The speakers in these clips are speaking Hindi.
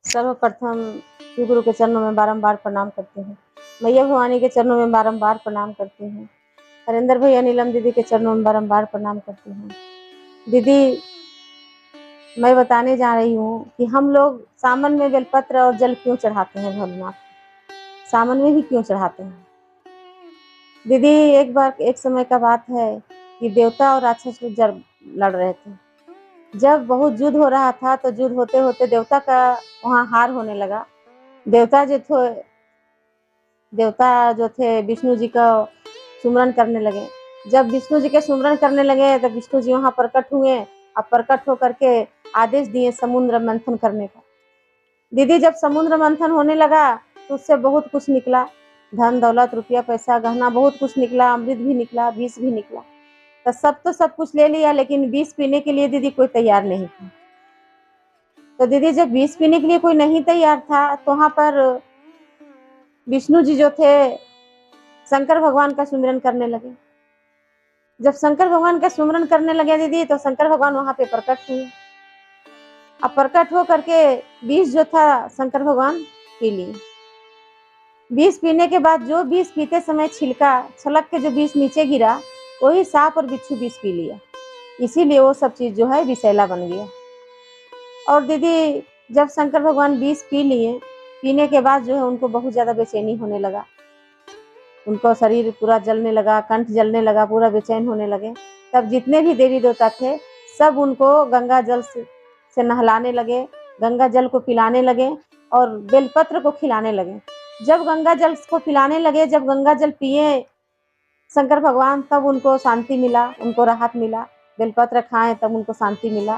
सर्वप्रथम शिव गुरु के चरणों में बारंबार प्रणाम करती हूँ। मैया भवानी के चरणों में बारंबार प्रणाम करती हूँ। हरिंदर भैया नीलम दीदी के चरणों में बारंबार प्रणाम करती हूँ। दीदी, मैं बताने जा रही हूँ कि हम लोग सावन में बेलपत्र और जल क्यों चढ़ाते हैं भोलेनाथ? सावन में ही क्यों चढ़ाते हैं? दीदी, एक समय का बात है कि देवता और राक्षस लोग लड़ रहे थे। जब बहुत युद्ध हो रहा था तो युद्ध होते होते देवता का वहाँ हार होने लगा। देवता जो थे विष्णु जी का सुमरन करने लगे। जब विष्णु जी के सुमरन करने लगे तो विष्णु जी वहाँ प्रकट हुए और प्रकट होकर के आदेश दिए समुद्र मंथन करने का। दीदी, जब समुद्र मंथन होने लगा तो उससे बहुत कुछ निकला, धन दौलत रुपया पैसा गहना बहुत कुछ निकला, अमृत भी निकला, विष भी निकला। तो सब कुछ ले लिया, लेकिन विष पीने के लिए दीदी कोई तैयार नहीं था। तो दीदी, जब विष पीने के लिए कोई नहीं तैयार था तो वहाँ पर विष्णु जी जो थे शंकर भगवान का सुमिरन करने लगे। जब शंकर भगवान का सुमिरन करने लगे दीदी, तो शंकर भगवान वहाँ पे प्रकट हुए। अब प्रकट हो करके विष जो था शंकर भगवान पी लिए। विष पीने के बाद जो विष पीते समय छिलका छलक के जो विष नीचे गिरा, वही सांप और बिच्छू विष पी लिया। इसीलिए वो सब चीज जो है विषैला बन गया। और दीदी, जब शंकर भगवान विष पी लिए, पीने के बाद जो है उनको बहुत ज्यादा बेचैनी होने लगा। उनको शरीर पूरा जलने लगा, कंठ जलने लगा, पूरा बेचैन होने लगे। तब जितने भी देवी देवता थे सब उनको गंगा जल से नहलाने लगे, गंगा जल को पिलाने लगे और बेलपत्र को खिलाने लगे। जब गंगा जल को पिलाने लगे, जब गंगा जल पिए शंकर भगवान, तब उनको शांति मिला, उनको राहत मिला। बेलपत्र खाएं तब उनको शांति मिला।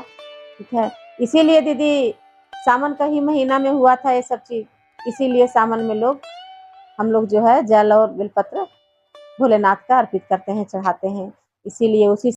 ठीक है, इसीलिए दीदी सावन का ही महीना में हुआ था ये सब चीज। इसीलिए सावन में हम लोग जो है जल और बेलपत्र भोलेनाथ का अर्पित करते हैं, चढ़ाते हैं। इसीलिए उसी